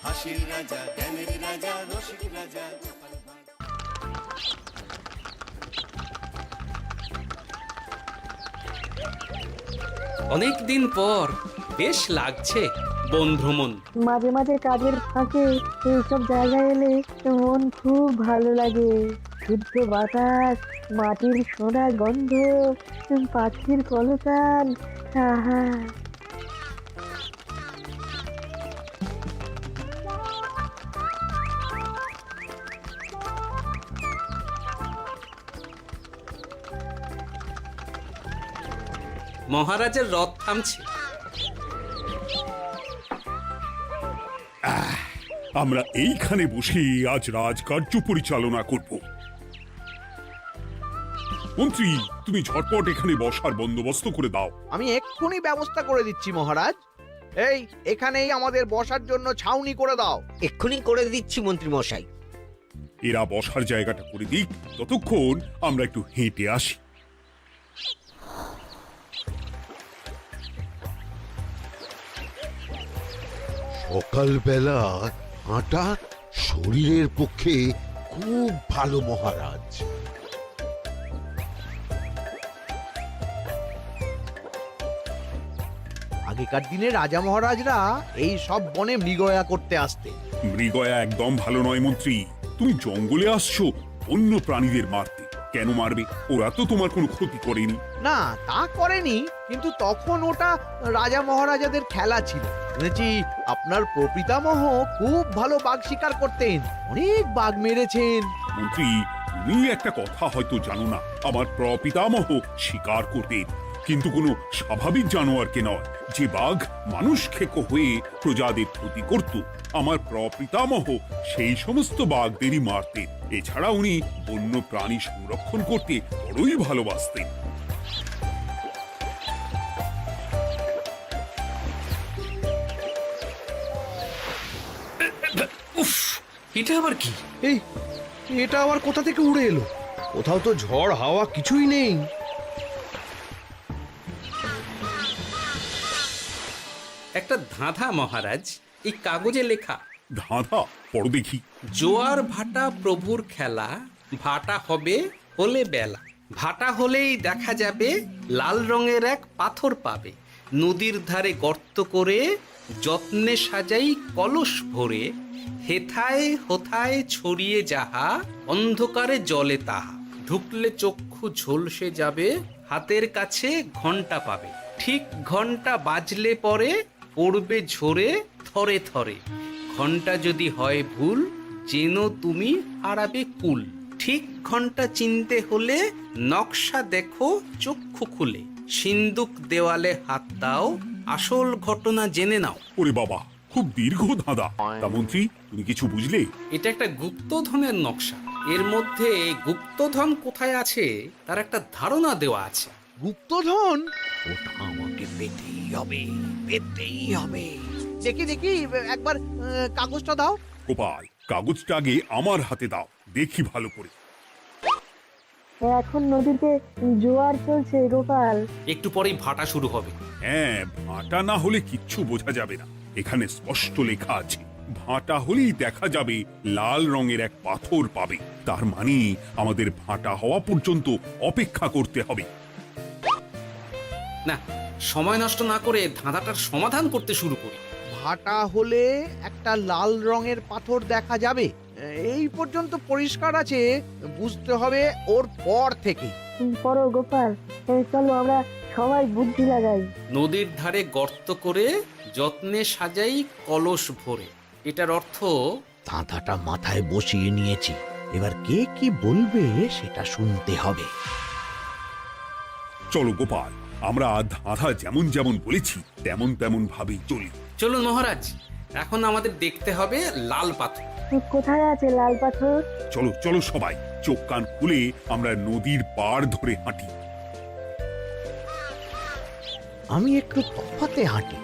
হাসির রাজা, জ্ঞানের রাজা, রসিক রাজা। অনেক দিন পর বেশ লাগছে বন ভ্রমণ। মাঝে মাঝে কাজের ফাঁকে এইসব জায়গায় এলে মন খুব ভালো লাগে। শুদ্ধ বাতাস, মাটির সোনা গন্ধ, পাখির কলতান, আহা। মহারাজের রথ থামছে। আমরা এইখানে বসে আজ রাজকার্য পরিচালনা করব। মন্ত্রী, তুমি ঝটপট এখানে বসার বন্দোবস্ত করে দাও। আমি এক্ষুনি ব্যবস্থা করে দিচ্ছি মহারাজ। এই এখানেই আমাদের বসার জন্য ছাউনি করে দাও। এক্ষুনি করে দিচ্ছি মন্ত্রী মশাই। এরা বসার জায়গাটা করে দিক, ততক্ষণ আমরা একটু হেঁটে আসি। সকালবেলা হাঁটা শরীরের পক্ষে খুব ভালো মহারাজ। আগেকার দিনে রাজা মহারাজরা এই সব বনে মৃগয়া করতে আসতেন। মৃগয়া একদম ভালো নয় মন্ত্রী। তুমি জঙ্গলে আসছো অন্য প্রাণীদের মারতে। কেন মারবে? ওরা তো তোমার কোনো ক্ষতি করেনি। না, তা করেনি, কিন্তু তখন ওটা রাজা মহারাজাদের খেলা ছিল। শুনেছি আপনার প্রপিতামহ খুব ভালো বাঘ শিকার করতেন, অনেক বাঘ মেরেছেন। মন্ত্রী, তুমি একটা কথা হয়তো জানো না। আমার প্রপিতামহ শিকার করতেন, কিন্তু কোনো স্বাভাবিক জানোয়ারকে নয়, যে বাঘ মানুষ খেকো হয়ে প্রজাদের ক্ষতি করত। আমার প্রপিতামহ সেই সমস্ত বাঘদেরই মারতেন। এছাড়া উনি বন্য প্রাণী সংরক্ষণ করতে বড়ই ভালোবাসতেন। উফ, এটা আবার কি? এই এটা আবার কোথা থেকে উড়ে এলো? কোথাও তো ঝড় হাওয়া কিছুই নেই। একটা ধাঁধা মহারাজ, এই কাগজে লেখা। ধাঁধা? পড়ো দেখি। জোয়ার ভাটা প্রভুর খেলা, ভাটা হবে হলে বেলা, ভাটা হলেই দেখা যাবে লাল রঙের এক পাথর পাবে, নদীর ধারে গর্ত করে যত্নে সাজাই কলস ভরে, হেথায় হোথায় ছড়িয়ে যাহা অন্ধকারে জলে তাহা, ঢুকলে চক্ষু ঝলসে যাবে, হাতের কাছে ঘন্টা পাবে, ঠিক ঘন্টা বাজলে পরে পড়বে ঝরে থরে থরে, ঘন্টা যদি হয় ভুল যেন তুমি হারাবে কুল, ঠিক ঘন্টা চিনতে হলে নকশা দেখো চক্ষু খুলে, সিন্দুক দেওয়ালে হাত দাও আসল ঘটনা জেনে নাও। ওরে বাবা, খুব দীর্ঘ ধাঁধা। তা মন্ত্রী, তুমি কিছু বুঝলে? এটা একটা গুপ্তধনের নকশা। এর মধ্যে গুপ্তধন কোথায় আছে তার একটা ধারণা দেওয়া আছে। গুপ্তধন? ওটা আমাকে পেতেই হবে, পেতেই হবে। দেখি দেখি একবার কাগজটা দাও। গোপাল, কাগজটা আগে আমার হাতে দাও, দেখি ভালো করে। এখন নদীতে জোয়ার চলছে গোপাল। একটু পরেই ভাটা শুরু হবে। হ্যাঁ, ভাটা না হলে কিচ্ছু বোঝা যাবে না। এখানে স্পষ্ট লেখা আছে, ভাটা হলেই দেখা যাবে লাল রঙের এক পাথর পাবে। তার মানে আমাদের ভাটা হওয়া পর্যন্ত অপেক্ষা করতে হবে। না, সময় নষ্ট না করে ধাঁধাটার সমাধান করতে শুরু করি। ভাটা হলে একটা লাল রঙের পাথর দেখা যাবে, এই পর্যন্ত পরিষ্কার আছে। বুঝতে হবে ওর পর থেকে। পড়ো গোপাল, চলো আমরা সবাই বুদ্ধি লাগাই। নদীর ধারে গর্ত করে যত্নে সাজাই কলস ভরে। এটার অর্থ, ধাঁধাটা মাথায় বসিয়ে নিয়েছি, এবার কে কি বলবে সেটা শুনতে হবে। চলো গোপাল, আমরা ধাঁধা যেমন যেমন বলেছি তেমন তেমন ভাবেই চলি। চলুন মহারাজ, এখন আমাদের দেখতে হবে লাল পাথর। কোথায় আছে লাল পাথর? চলো চলো সবাই, চোখ কান খুলে আমরা নদীর পাড় ধরে হাঁটি। আমি একটু তফাতে হাঁটি।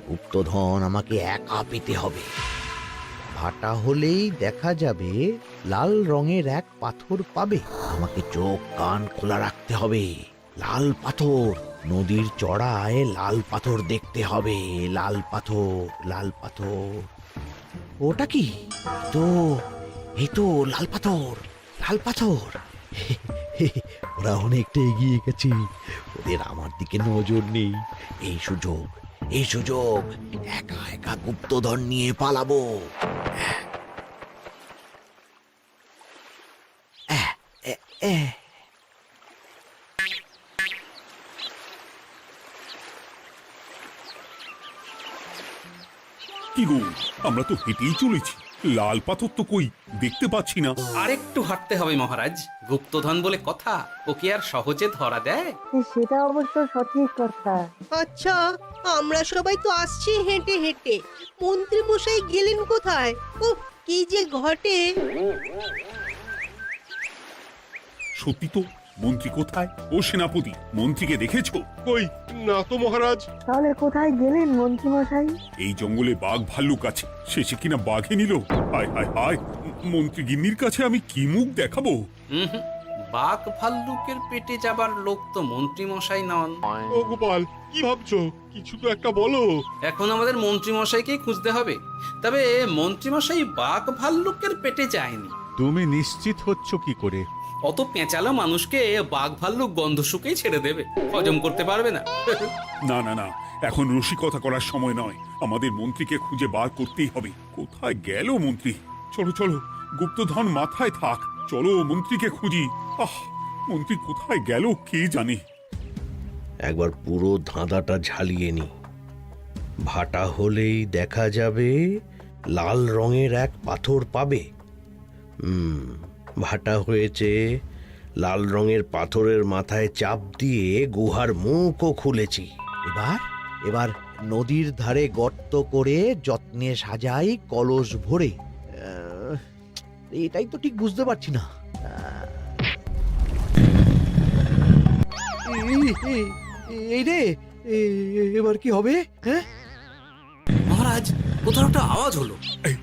গুপ্তধন আমাকে একা পেতে হবে। ভাটা হলেই দেখা যাবে লাল রঙের এক পাথর পাবে। আমাকে চোখ কান খোলা রাখতে হবে। লাল পাথর, নদীর চড়ায় লাল পাথর দেখতে হবে, লাল পাথর, লাল পাথর। ওটা কি? তো এই তো লাল পাথর, লাল পাথর। ওরা অনেকটা এগিয়ে গেছে, ওদের আমার দিকে নজর নেই। এই সুযোগ, এই সুযোগ, একা একা গুপ্তধন নিয়ে পালাবো। কি গো, আমরা তো হেঁটেই চলেছি, লাল পাথর তো কই দেখতে পাচ্ছি না। আরেকটু হাঁটতে হবে মহারাজ, গুপ্তধন বলে কথা, ওকে আর সহজে ধরা দেয়? সেটা অবশ্য সঠিক কথা। আচ্ছা, আমরা সবাই তো আসছি হেঁটে হেঁটে, মন্ত্রী মশাই গেলেন কোথায়? ও কি যে ঘটে! সত্যি তো, মন্ত্রী কোথায়? ও সেনাপতি, মন্ত্রীকে দেখেছো? কই না তো মহারাজ। তাহলে কোথায় গেলেন মন্ত্রী মশাই? এই জঙ্গলে বাঘ ভাল্লুক আছে, শেষে কিনা বাঘে নিল। হায় হায় হায়, মন্ত্রী গিন্নির কাছে আমি কি মুখ দেখাবো? হুম, বাঘ ভাল্লুকের পেটে যাবার লোক তো মন্ত্রী মশাই নন। ও গোপাল, কি ভাবছো? কিছু তো একটা বলো। এখন আমাদের মন্ত্রী মশাইকেই খুঁজতে হবে। তবে মন্ত্রী মশাই বাঘ ভাল্লুকের পেটে যায়নি। তুমি নিশ্চিত হচ্ছ কি করে? অত পেঁচালো মানুষকে বাঘ ভাল্লুক গন্ধ শুকেই ছেড়ে দেবে, হজম করতে পারবে না। না না না, এখন রসিকতা করার সময় নয়, আমাদের মন্ত্রীকে খুঁজে বার করতেই হবে। কোথায় গেল মন্ত্রী? চলো চলো, গুপ্তধন মাথায় থাক, চলো মন্ত্রীকে খুঁজি। আহ, মন্ত্রী কোথায় গেল কে জানে। একবার পুরো ধাঁধাটা ঝালিয়ে নি। ভাটা হলেই দেখা যাবে লাল রঙের এক পাথর পাবে। ভাটা হয়েছে, লাল রঙের পাথরের মাথায় চাপ দিয়ে গুহার মুখও খুলেছি। এবার এবার নদীর ধারে গর্ত করে যত্নে সাজাই কলস ভরে। এটাই তো ঠিক বুঝতে পারছি না। এই রে, এবার কি হবে? হ্যাঁ মহারাজ, কোথাও একটা আওয়াজ হলো। এই,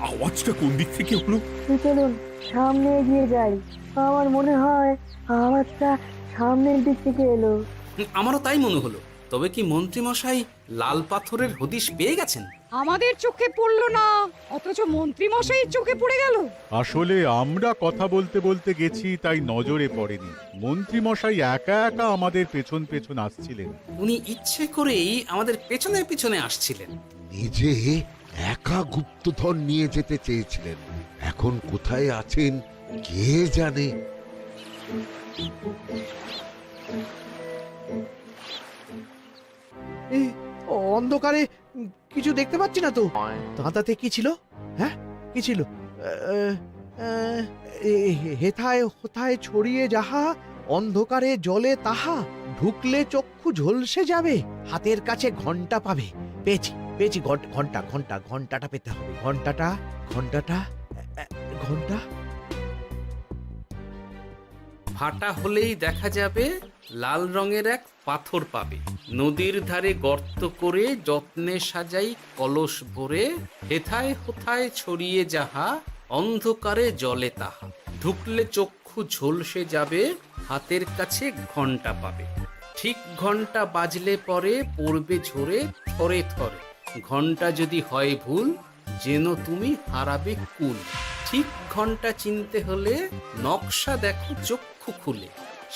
আওয়াজটা কোন দিক থেকে হলো? চলুন সামনে এগিয়ে যাই, আমার মনে হয় আওয়াজটা সামনের দিক থেকে এলো। আমারও তাই মনে হলো। তবে কি মন্ত্রী মশাই লাল পাথরের হদিশ পেয়ে গেছেন? আমাদের চোখে পড়লো না, অথচ মন্ত্রী মশাইয়ের চোখে পড়ে গেল। আসলে আমরা কথা বলতে বলতে গেছি, তাই নজরে পড়েনি। মন্ত্রী মশাই একা একা আমাদের পেছন পেছন আসছিলেন। উনি ইচ্ছে করেই আমাদের পেছনে পেছনে আসছিলেন। নিজে একা গুপ্তধন নিয়ে যেতে চেয়েছিলেন, এখন কোথায় আছেন কে জানে। এই অন্ধকারে কিছু দেখতে পাচ্ছি না তো। দাঁতাতে কি ছিল? হ্যাঁ, কি ছিল? হেথায় হোথায় ছড়িয়ে যাহা, অন্ধকারে জলে তাহা, ঢুকলে চক্ষু ঝলসে যাবে, হাতের কাছে ঘন্টা পাবে। পেয়েছি পেয়েছি, ঘন্টা ঘন্টা ঘন্টাটা পেতে হবে। ঘন্টাটা ঘন্টাটা ঘন্টা। ভাটা হলেই দেখা যাবে লাল রঙের এক পাথর পাবে, নদীর ধারে গর্ত করে যত্নে সাজাই কলস ভরে, হেথায় হোথায় ছড়িয়ে যাহা, অন্ধকারে জলে তাহা, ঢুকলে চক্ষু ঝলসে যাবে, হাতের কাছে ঘন্টা পাবে। ঠিক ঘন্টা বাজলে পরে পড়বে ঝরে থরে থরে, ঘন্টা যদি হয় ভুল যেন তুমি হারাবে কুল। ঠিক ঘন্টা চিনতে হলে নকশা দেখো চক্ষু খুলে,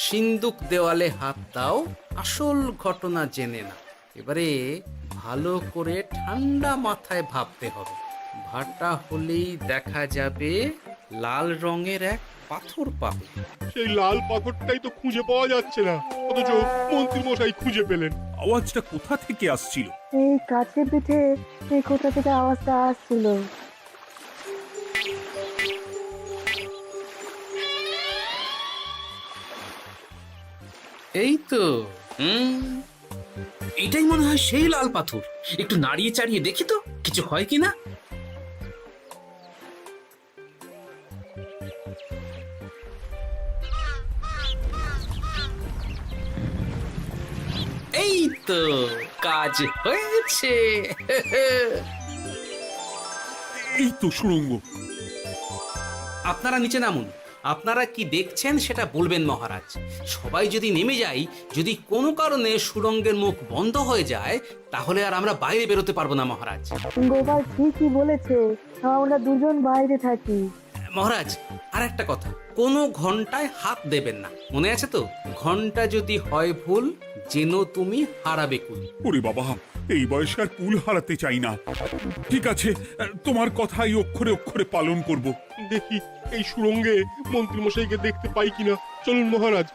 সিন্দুক দেওয়ালে হাত দাও আসল ঘটনা জেনে না। এবারে ভালো করে ঠান্ডা মাথায় ভাবতে হবে। ভাটা হলেই দেখা যাবে লাল রঙের এক পাথর পাবে। সেই লাল পাথরটাই তো খুঁজে পাওয়া যাচ্ছে না, অথচ মন্ত্রী মশাই খুঁজে পেলেন। আওয়াজটা কোথা থেকে আসছিল? এই কাছে পিঠে এই কোথা থেকে আওয়াজটা আসছিল। এই তো, এটাই মনে হয় সেই লাল পাথর। একটু নাড়িয়ে চাড়িয়ে দেখি তো কিছু হয় কিনা। এই তো, কাজ হয়েছে। এই তো সুড়ঙ্গ। আপনারা নিচে নামুন, আপনারা কি দেখছেন সেটা বলবেন মহারাজ। সবাই যদি নেমে যাই, যদি কোনো কারণে সুড়ঙ্গের মুখ বন্ধ হয়ে যায়, তাহলে আর আমরা বাইরে বেরোতে পারবো না মহারাজ। গোপাল ঠিকই বলেছে, আমরা দুজন বাইরে থাকি। মহারাজ, আর একটা কথা, কোনো ঘন্টায় হাত দেবেন না, মনে আছে তো? ঘন্টা যদি হয় ভুল, যেন তুমি হারাবে কুল। ওরে বাবা, এই বয়সে আর কুল হারাতে চাই না। ঠিক আছে, তোমার কথাই অক্ষরে অক্ষরে পালন করব। দেখি এই সুরঙ্গে মন্ত্রীমশাইকে দেখতে পাই কিনা। চলুন মহারাজ,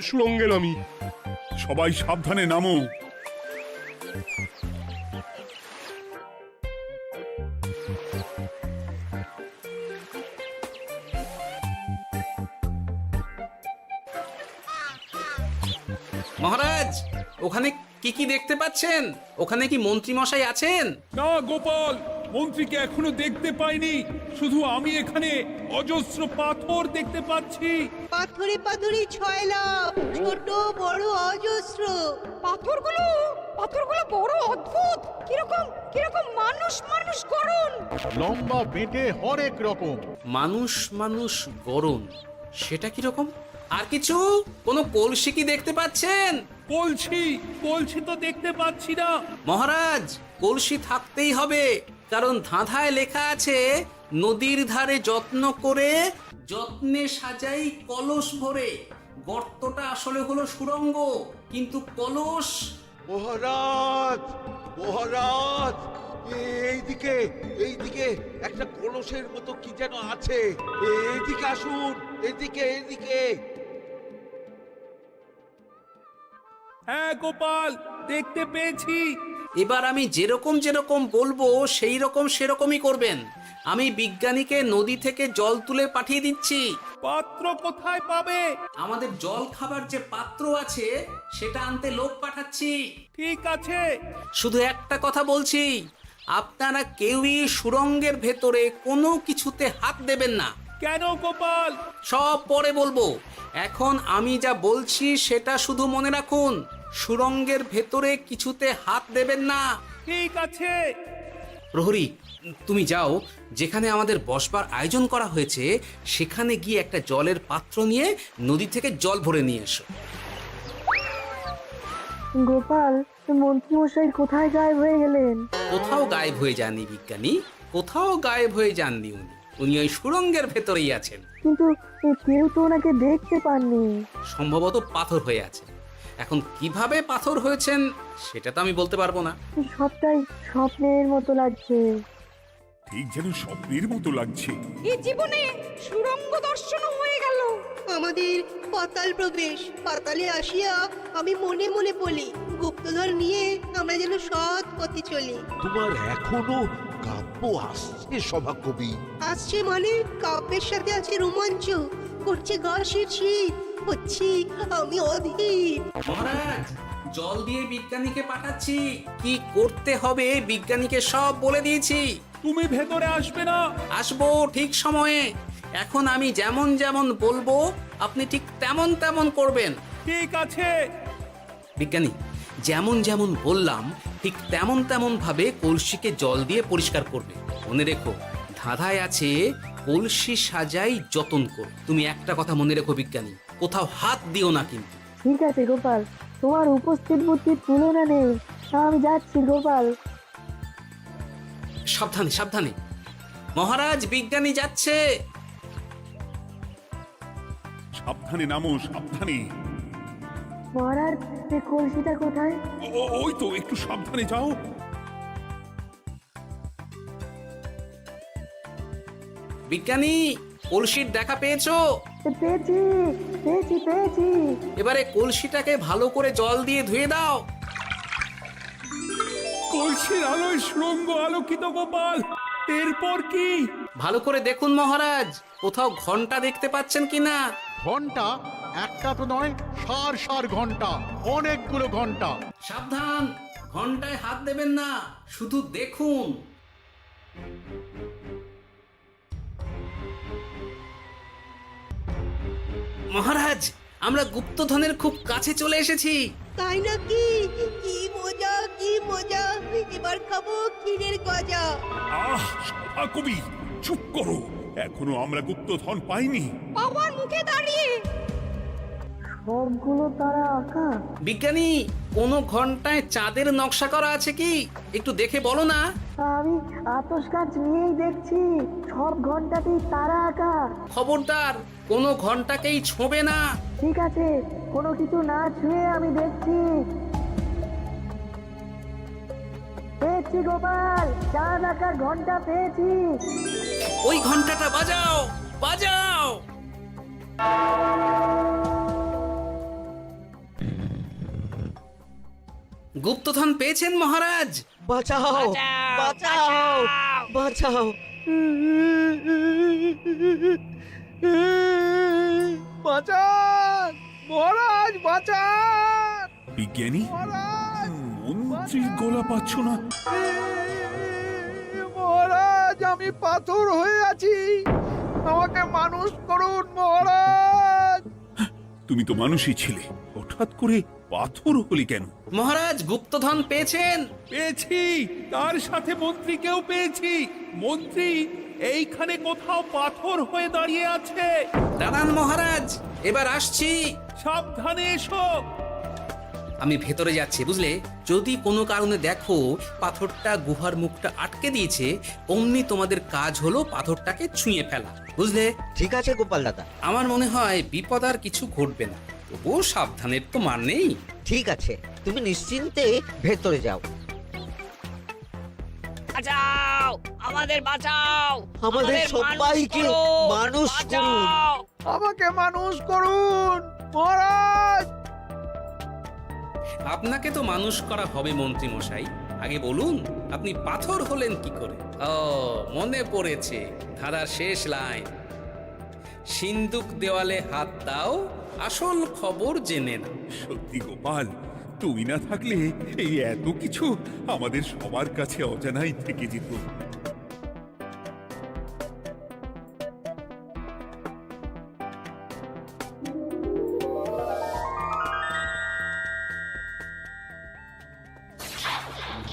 সুরঙ্গে নামি। সবাই সাবধানে নামো। মহারাজ, ওখানে কি কি দেখতে পাচ্ছেন? ওখানে কি মন্ত্রী মশাই আছেন? না গোপাল, মন্ত্রীকে এখনো দেখতে পাইনি। শুধু আমি এখানে অজস্র পাথর দেখতে পাচ্ছি। পাথরে পাথরে ছয় লাভ, ছোট বড় অজস্র। পাথরগুলো বড় অদ্ভুত, কিরকম কিরকম মানুষ মানুষ করুন। লম্বা বেটে হরেক রকম। মানুষ মানুষ গরম, সেটা কি রকম? আর কিছু? কোনো কলসি কি দেখতে পাচ্ছেন? কলসি তো দেখতে পাচ্ছি না। মহারাজ, কলসি থাকতেই হবে, কারণ ধাঁধায় লেখা আছে, নদীর ধারে যত্ন করে যত্নে সাজাই কলস ভরে। গর্তটা আসলে হলো সুড়ঙ্গ, কিন্তু কলস। মহারাজ, মহারাজ, এইদিকে এইদিকে একটা কলসের মতো কি যেন আছে। এইদিকে আসুন, এদিকে এদিকে। হ্যাঁ গোপাল, দেখতে পেয়েছি। এবার আমি যেরকম যেরকম বলবো সেই রকম সেরকমই করবেন। আমি বিজ্ঞানীকে নদী থেকে জল তুলে পাঠিয়ে দিচ্ছি। পাত্র কোথায় পাবে? আমাদের জল খাবার যে পাত্র আছে সেটা আনতে লোক পাঠাচ্ছি। ঠিক আছে। শুধু একটা কথা বলছি, আপনারা কেউই সুড়ঙ্গের ভেতরে কোনো কিছুতে হাত দেবেন না। কেন গোপাল? সব পরে বলবো, এখন আমি যা বলছি সেটা শুধু মনে রাখুন। সুড়ঙ্গের ভেতরে কিছুতে হাত দেবেন না। ঠিক আছে। প্রহরী, তুমি যাও, যেখানে আমাদের বসবার আয়োজন করা হয়েছে সেখানে গিয়ে একটা জলের পাত্র নিয়ে নদী থেকে জল ভরে নিয়ে এসো। গোপাল, মন্ত্রীমশাই কোথায় গায়েব হয়ে গেলেন? কোথাও গায়েব হয়ে যাননি বিজ্ঞানী, কোথাও গায়েব হয়ে যাননি উনি। উনি ওই সুড়ঙ্গের ভেতরেই আছেন। কিন্তু কেউ তো ওনাকে দেখতে পাননি। সম্ভবত পাথর হয়ে আছে। এখন কিভাবে পাথর হয়েছেন সেটা তো আমি বলতে পারবো না। সবটাই স্বপ্নের মতো লাগছে। ঠিক যেন স্বপ্নের মতো লাগছে। এই জীবনে সুরঙ্গ দর্শন হয়ে গেল। আমাদের পাতাল প্রবেশ। পাতালে আসিয়া আমি মনে মনে বলি, গুপ্তধন নিয়ে আমরা যেন সৎ পথে চলি। তোমার এখনো কাব্য আসছে সভাকবি? আসছে মানে কাব্যের সাথে আছে রোমাঞ্চ, করছে গা শীত, হচ্ছি আমি অধীর। মহারাজ, জল দিয়ে বিজ্ঞানীকে পাঠাচ্ছি। কি করতে হবে বিজ্ঞানীকে সব বলে দিয়েছি। তুমি ভেতরে আসবে না? আসবো ঠিক সময়ে। এখন আমি যেমন যেমন বলবো আপনি ঠিক তেমন তেমন করবেন। ঠিক আছে। বিজ্ঞানী, যেমন যেমন বললাম ঠিক তেমন তেমন ভাবে কলসিকে জল দিয়ে পরিষ্কার করবে। মনে রেখো, ধাঁধায় আছে কলসি সাজাই যতন কর। তুমি একটা কথা মনে রেখো বিজ্ঞানী, কোথাও হাত দিও না কিন্তু। ঠিক আছে গোপাল, তোমার উপস্থিত বুদ্ধির তুলনা নেই। আমি যাচ্ছি গোপাল। সাবধানে সাবধানে। মহারাজ, বিজ্ঞানী যাচ্ছে। সাবধানে নামো, সাবধানে। মহারাজ, কলসিটা কোথায়? ওই তো, একটু সাবধানে যাও। বিজ্ঞানী, কলসির দেখা পেয়েছো? পেয়েছি পেয়েছি পেয়েছি। এবারে কলসিটাকে ভালো করে জল দিয়ে ধুয়ে দাও। কলসির আলোয় সুড়ঙ্গ আলোকিত গোপাল। এরপর কি? ভালো করে দেখুন মহারাজ, কোথাও ঘন্টা দেখতে পাচ্ছেন কিনা। ঘন্টা? একটা তো নয়, সার সার ঘন্টা, অনেকগুলো ঘন্টা। সাবধান, ঘন্টায় হাত দেবেন না, শুধু দেখুন। মহারাজ, আমরা গুপ্তধনের খুব কাছে চলে এসেছি। তাই নাকি? কি মজা, কি মজা! এবার খাবো ক্ষীরের গজা। আহ, সভাকবি চুপ করো। এখনো আমরা গুপ্তধন পাইনি। বাবার মুখে দাঁড়িয়ে সবগুলো তারা আঁকা। বিজ্ঞানী, কোনো ঘন্টায় চাঁদের নকশা করা আছে কি? একটু দেখে বলো না। আমি আতস কাজ নিয়েই দেখছি, সব ঘন্টাতেই তারা আঁকা। খবরদার, কোনো ঘন্টাকেই ছোঁবে না। ঠিক আছে, কোনো কিছু না ছুঁয়ে আমি দেখছি। পেয়েছি গোপাল, চাঁদ আঁকার ঘন্টা পেয়েছি। ওই ঘন্টাটা বাজাও, বাজাও। গুপ্তধন পেয়েছেন মহারাজ? বাঁচাও বাঁচাও বাঁচাও। বাঁচান মহারাজ, বাঁচান বিজ্ঞানী, মহারাজ, মন্ত্রীর গলা পাচ্ছ না? মহারাজ, আমি পাথর হয়ে আছি, আমাকে মানুষ করুন মহারাজ। তুমি তো মানুষই ছিলে, হঠাৎ করে পাথর হলি কেন? মহারাজ, গুপ্তধন পেয়েছেন? পেয়েছি, তার সাথে মন্ত্রীকেও পেয়েছি। মন্ত্রী এইখানে কোথাও পাথর হয়ে দাঁড়িয়ে আছে। দাঁড়ান মহারাজ, এবার আসছি। সাবধানে এসো। আমি ভেতরে যাচ্ছি, বুঝলে? যদি কোনো কারণে দেখো পাথরটা গুহার মুখটা আটকে দিয়েছে, অমনি তোমাদের কাজ হলো পাথরটাকে ছুঁয়ে ফেলা, বুঝলে? ঠিক আছে গোপাল দাদা। আমার মনে হয় বিপদ আর কিছু ঘটবে না, তবুও সাবধানের তো মান নেই। ঠিক আছে, তুমি নিশ্চিন্তে ভেতরে যাও। বাঁচাও, আমাদের বাঁচাও, আমাদের সবাইকে মানুষ করুন। আমাকে মানুষ করুন মহারাজ। আপনাকে তো মানুষ করা হবে মন্ত্রী মশাই। আগে বলুন, আপনি পাথর হলেন কি করে? ও, মনে পড়েছে, ধারার শেষ লাইন। সিন্দুক দেওয়ালে হাত দাও, আসল খবর জেনে নাও। সত্যি গোপাল, তুমি না থাকলে এই এত কিছু আমাদের সবার কাছে অজানাই থেকে যেত।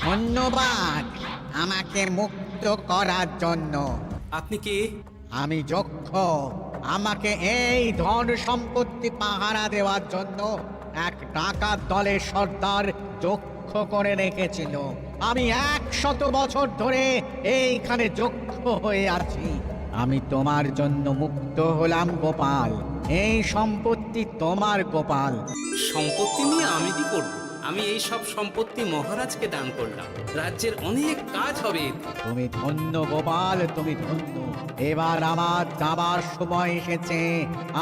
ধন্যবাদ আমাকে মুক্ত করার জন্য। আপনি কে? আমি যক্ষ। আমাকে এই ধন সম্পত্তি পাহারা দেওয়ার জন্য এক ডাকাত দলের সর্দার যক্ষ করে রেখেছিল। আমি 100 বছর ধরে এইখানে যক্ষ হয়ে আছি। আমি তোমার জন্য মুক্ত হলাম গোপাল। এই সম্পত্তি তোমার গোপাল। সম্পত্তি নিয়ে আমি কি করব? আমি এই সব সম্পত্তি মহারাজকে দান করলাম, রাজ্যের অনেক কাজ হবে এতে। তুমি ধন্য গোপাল, তুমি ধন্য। এবার আমার যাবার সময় এসেছে,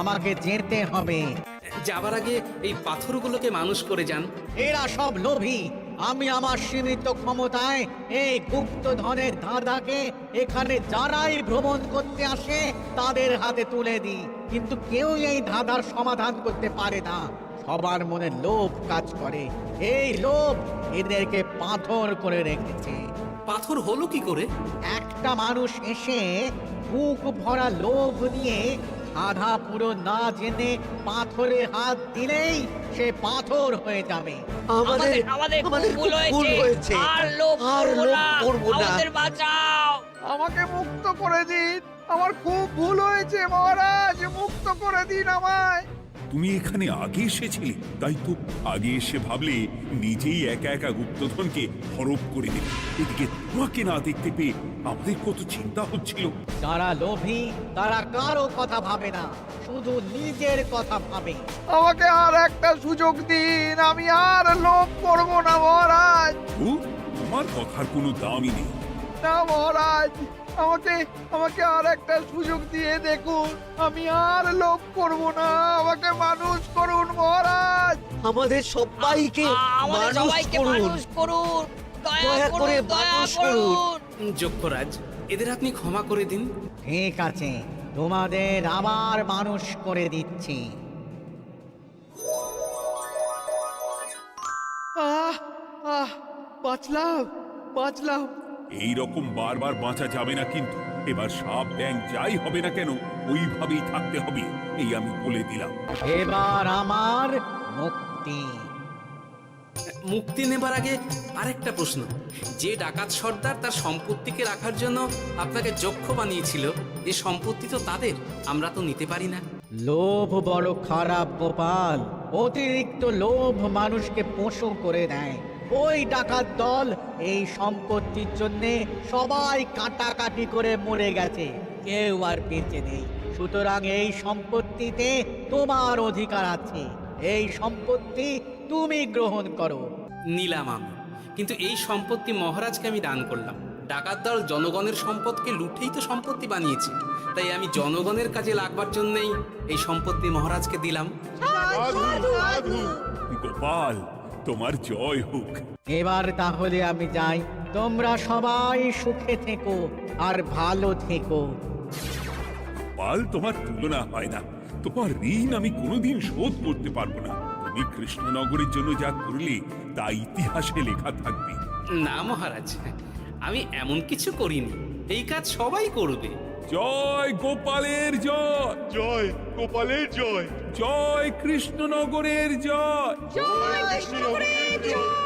আমাকে যেতে হবে। যাবার আগে এই পাথরগুলোকে মানুষ করে যান। এরা সব লোভী। আমি আমার সীমিত ক্ষমতায় এই গুপ্তধনের ধাঁধাকে এখানে যারাই ভ্রমণ করতে আসে তাদের হাতে তুলে দিই, কিন্তু কেউ এই ধাঁধার সমাধান করতে পারে না। সবার মনে লোভ কাজ করে, এই লোভ এদেরকে পাথর করে রেখেছে। পাথর হলো কি করে? একটা মানুষ এসে বুক ভরা লোভ নিয়ে আধা পুরো না জেনে পাথরে হাত দিলেই সে পাথর হয়ে যাবে। আমাদের আমাদের আমাদের ভুল ভুল হয়েছে। আর লোভ আর করবো লোভ না। করবো না। আমাদের বাঁচাও। আমাকে মুক্ত করে দিন, আমার খুব ভুল হয়েছে মহারাজ, মুক্ত করে দিন আমায়। তুমি এখানে আগে এসেছিলে, তাই তো আগে এসে ভাবলে নিজেই একা একা গুপ্তধনকে হরপ করে দেবে। এদিকে তোমাকে না দেখতে পেয়ে আমাদের কত চিন্তা হচ্ছিল। যারা লোভী তারা কারো কথা ভাবে না, শুধু নিজের কথা ভাবে। আমাকে আর একটা সুযোগ দিন, আমি আর লোভ করব না মহারাজ। ও, তোমার কথার কোনো দামই নেই। না মহারাজ, আমাকে আর একটা সুযোগ দিয়ে দেখুন, আমি আর লোভ করব না। আমাকে মানুষ করুন মহারাজ। আমাদের সবাইকে আমাদের মানুষ সবাইকে করুন। মানুষ করুন। দয়া দয়া করে করুন, দয়া মানুষ করুন। যক্ষরাজ, এদের আপনি ক্ষমা করে দিন। ঠিক আছে, তোমাদের আবার মানুষ করে দিচ্ছি। বাঁচলাম। এই রকম বারবার বাঁচা যাবে না কিন্তু। এবার সাপ ব্যাং যাই হবে না কেন ওইভাবেই থাকতে হবে, এই আমি বলে দিলাম। এবার আমার মুক্তি। মুক্তি নেবার আগে আরেকটা প্রশ্ন। যে ডাকাত সর্দার তার সম্পত্তিকে রাখার জন্য আপনাকে যক্ষ বানিয়েছিল, এ সম্পত্তি তো তাদের, আমরা তো নিতে পারি না। লোভ বড় খারাপ গোপাল, অতিরিক্ত লোভ মানুষকে পশু করে দেয়। ওই ডাকাত দল এই সম্পত্তির জন্যে সবাই কাটাকাটি করে মরে গেছে, কেউ আর বেঁচে নেই। সুতরাং এই সম্পত্তিতে তোমার অধিকার আছে, এই সম্পত্তি তুমি গ্রহণ করো। নিলাম আমি, কিন্তু এই সম্পত্তি মহারাজকে আমি দান করলাম। ডাকাত দল জনগণের সম্পদকে লুঠেই তো সম্পত্তি বানিয়েছে, তাই আমি জনগণের কাজে লাগবার জন্যই এই সম্পত্তি মহারাজকে দিলাম। গোপাল, তোমার জয় হোক। এবার তাহলে আমি যাই, তোমরা সবাই সুখে থেকো আর ভালো থেকো। গোপাল, তোমার তুলনা হয় না। তোমার ঋণ আমি কোনোদিন শোধ করতে পারবো না। তুমি কৃষ্ণনগরের জন্য যা করলে তা ইতিহাসে লেখা থাকবে। না মহারাজ, আমি এমন কিছু করিনি, এই কাজ সবাই করবে। জয় গোপালের জয়, জয় গোপালের জয়, জয় কৃষ্ণনগরের জয়। জয় কৃষ্ণনগরের জয়।